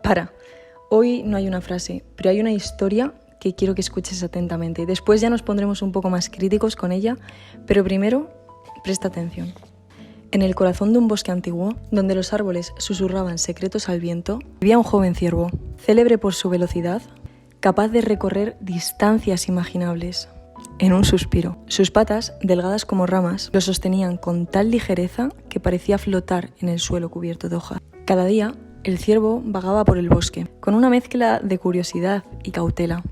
Para. Hoy no hay una frase, pero hay una historia que quiero que escuches atentamente. Después ya nos pondremos un poco más críticos con ella, pero primero, presta atención. En el corazón de un bosque antiguo, donde los árboles susurraban secretos al viento, vivía un joven ciervo, célebre por su velocidad, capaz de recorrer distancias imaginables. En un suspiro. Sus patas, delgadas como ramas, lo sostenían con tal ligereza que parecía flotar en el suelo cubierto de hojas. Cada día, el ciervo vagaba por el bosque, con una mezcla de curiosidad y cautela,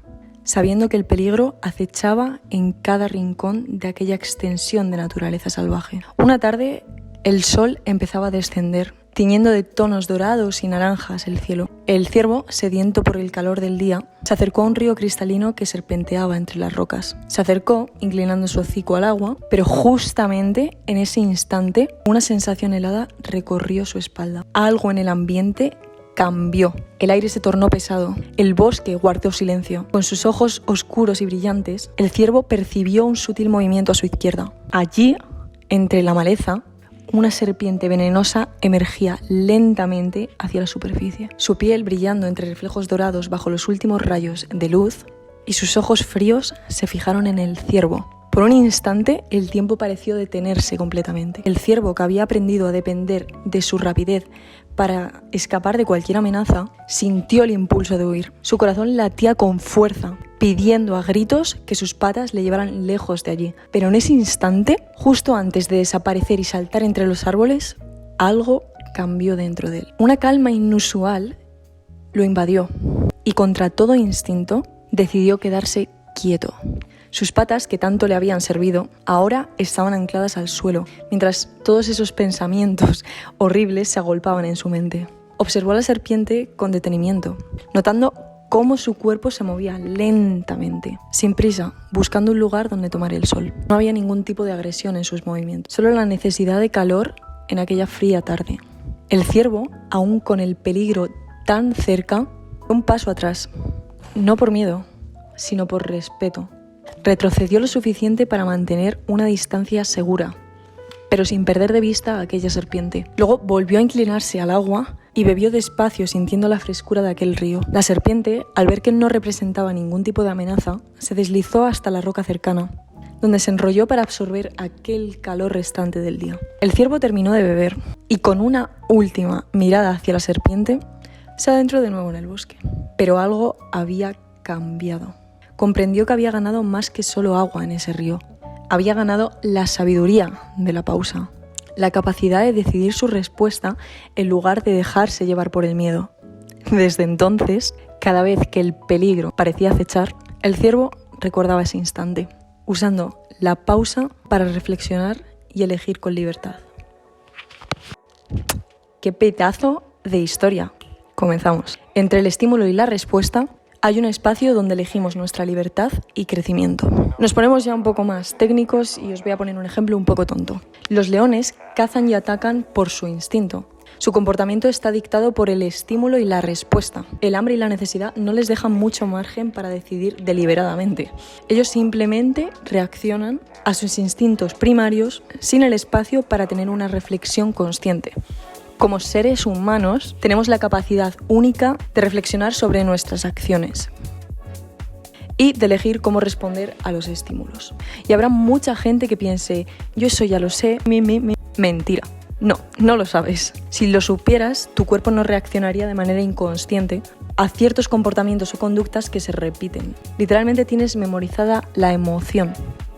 sabiendo que el peligro acechaba en cada rincón de aquella extensión de naturaleza salvaje. Una tarde, el sol empezaba a descender, tiñendo de tonos dorados y naranjas el cielo. El ciervo, sediento por el calor del día, se acercó a un río cristalino que serpenteaba entre las rocas. Se acercó, inclinando su hocico al agua, pero justamente en ese instante, una sensación helada recorrió su espalda. Algo en el ambiente cambió. El aire se tornó pesado. El bosque guardó silencio. Con sus ojos oscuros y brillantes, el ciervo percibió un sutil movimiento a su izquierda. Allí, entre la maleza, una serpiente venenosa emergía lentamente hacia la superficie. Su piel brillando entre reflejos dorados bajo los últimos rayos de luz y sus ojos fríos se fijaron en el ciervo. Por un instante, el tiempo pareció detenerse completamente. El ciervo, que había aprendido a depender de su rapidez para escapar de cualquier amenaza, sintió el impulso de huir. Su corazón latía con fuerza, pidiendo a gritos que sus patas le llevaran lejos de allí. Pero en ese instante, justo antes de desaparecer y saltar entre los árboles, algo cambió dentro de él. Una calma inusual lo invadió y contra todo instinto decidió quedarse quieto. Sus patas, que tanto le habían servido, ahora estaban ancladas al suelo, mientras todos esos pensamientos horribles se agolpaban en su mente. Observó a la serpiente con detenimiento, notando cómo su cuerpo se movía lentamente, sin prisa, buscando un lugar donde tomar el sol. No había ningún tipo de agresión en sus movimientos, solo la necesidad de calor en aquella fría tarde. El ciervo, aún con el peligro tan cerca, dio un paso atrás, no por miedo, sino por respeto. Retrocedió lo suficiente para mantener una distancia segura, pero sin perder de vista a aquella serpiente. Luego volvió a inclinarse al agua y bebió despacio, sintiendo la frescura de aquel río. La serpiente, al ver que no representaba ningún tipo de amenaza, se deslizó hasta la roca cercana, donde se enrolló para absorber aquel calor restante del día. El ciervo terminó de beber y, con una última mirada hacia la serpiente, se adentró de nuevo en el bosque. Pero algo había cambiado. Comprendió que había ganado más que solo agua en ese río. Había ganado la sabiduría de la pausa, la capacidad de decidir su respuesta en lugar de dejarse llevar por el miedo. Desde entonces, cada vez que el peligro parecía acechar, el ciervo recordaba ese instante, usando la pausa para reflexionar y elegir con libertad. ¡Qué pedazo de historia! Comenzamos. Entre el estímulo y la respuesta, hay un espacio donde elegimos nuestra libertad y crecimiento. Nos ponemos ya un poco más técnicos y os voy a poner un ejemplo un poco tonto. Los leones cazan y atacan por su instinto. Su comportamiento está dictado por el estímulo y la respuesta. El hambre y la necesidad no les dejan mucho margen para decidir deliberadamente. Ellos simplemente reaccionan a sus instintos primarios sin el espacio para tener una reflexión consciente. Como seres humanos, tenemos la capacidad única de reflexionar sobre nuestras acciones y de elegir cómo responder a los estímulos. Y habrá mucha gente que piense, yo eso ya lo sé, mentira. No lo sabes. Si lo supieras, tu cuerpo no reaccionaría de manera inconsciente a ciertos comportamientos o conductas que se repiten. Literalmente tienes memorizada la emoción.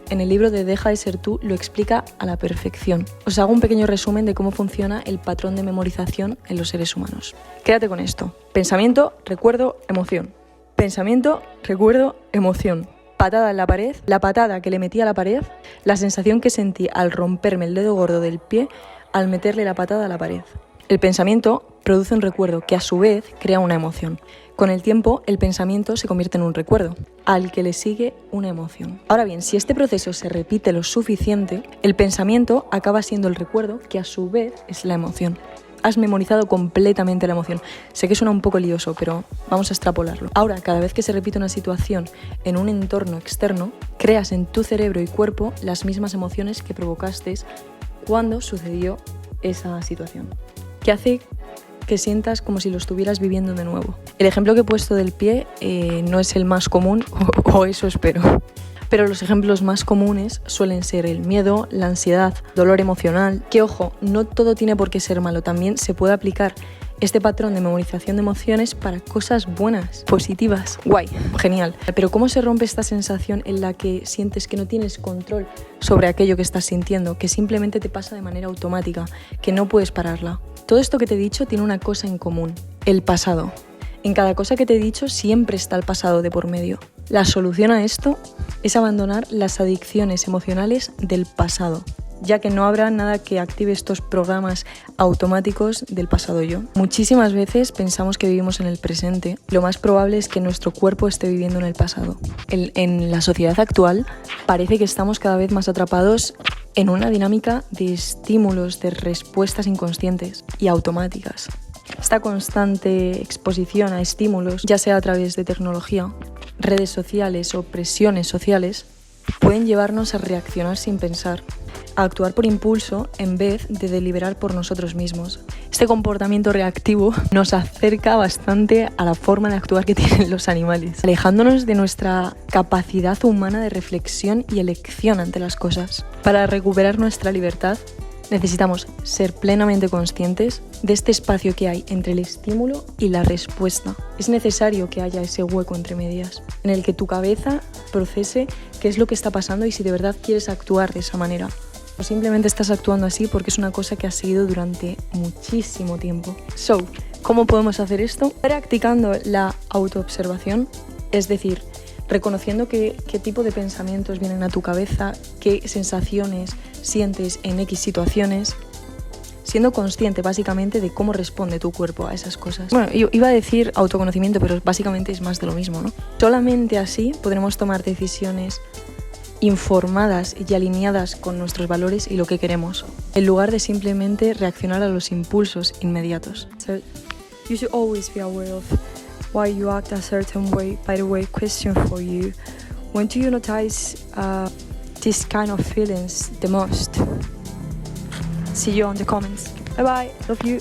En el libro de Deja de ser tú lo explica a la perfección. Os hago un pequeño resumen de cómo funciona el patrón de memorización en los seres humanos. Quédate con esto. Pensamiento, recuerdo, emoción. Pensamiento, recuerdo, emoción. Patada en la pared, la patada que le metí a la pared, la sensación que sentí al romperme el dedo gordo del pie al meterle la patada a la pared. El pensamiento produce un recuerdo que a su vez crea una emoción. Con el tiempo, el pensamiento se convierte en un recuerdo, al que le sigue una emoción. Ahora bien, si este proceso se repite lo suficiente, el pensamiento acaba siendo el recuerdo, que a su vez es la emoción. Has memorizado completamente la emoción. Sé que suena un poco lioso, pero vamos a extrapolarlo. Ahora, cada vez que se repite una situación en un entorno externo, creas en tu cerebro y cuerpo las mismas emociones que provocaste cuando sucedió esa situación. ¿Qué hace que sientas como si lo estuvieras viviendo de nuevo. El ejemplo que he puesto del pie no es el más común, o eso espero. Pero los ejemplos más comunes suelen ser el miedo, la ansiedad, dolor emocional. Que ojo, no todo tiene por qué ser malo, también se puede aplicar este patrón de memorización de emociones para cosas buenas, positivas. Guay, genial. Pero ¿cómo se rompe esta sensación en la que sientes que no tienes control sobre aquello que estás sintiendo, que simplemente te pasa de manera automática, que no puedes pararla? Todo esto que te he dicho tiene una cosa en común, el pasado. En cada cosa que te he dicho siempre está el pasado de por medio. La solución a esto es abandonar las adicciones emocionales del pasado, ya que no habrá nada que active estos programas automáticos del pasado yo. Muchísimas veces pensamos que vivimos en el presente. Lo más probable es que nuestro cuerpo esté viviendo en el pasado. En la sociedad actual parece que estamos cada vez más atrapados en una dinámica de estímulos, de respuestas inconscientes y automáticas. Esta constante exposición a estímulos, ya sea a través de tecnología, redes sociales o presiones sociales, pueden llevarnos a reaccionar sin pensar, a actuar por impulso en vez de deliberar por nosotros mismos. Este comportamiento reactivo nos acerca bastante a la forma de actuar que tienen los animales, alejándonos de nuestra capacidad humana de reflexión y elección ante las cosas. Para recuperar nuestra libertad, necesitamos ser plenamente conscientes de este espacio que hay entre el estímulo y la respuesta. Es necesario que haya ese hueco entre medias, en el que tu cabeza procese qué es lo que está pasando y si de verdad quieres actuar de esa manera. O simplemente estás actuando así porque es una cosa que has seguido durante muchísimo tiempo. ¿Cómo podemos hacer esto? Practicando la autoobservación, es decir, reconociendo qué tipo de pensamientos vienen a tu cabeza, qué sensaciones sientes en X situaciones, siendo consciente básicamente de cómo responde tu cuerpo a esas cosas. Bueno, yo iba a decir autoconocimiento, pero básicamente es más de lo mismo, ¿no? Solamente así podremos tomar decisiones informadas y alineadas con nuestros valores y lo que queremos, en lugar de simplemente reaccionar a los impulsos inmediatos. So, you should always be aware of why you act a certain way. By the way, question for you: when do you notice this kind of feelings the most? See you on the comments. Bye bye. Love you.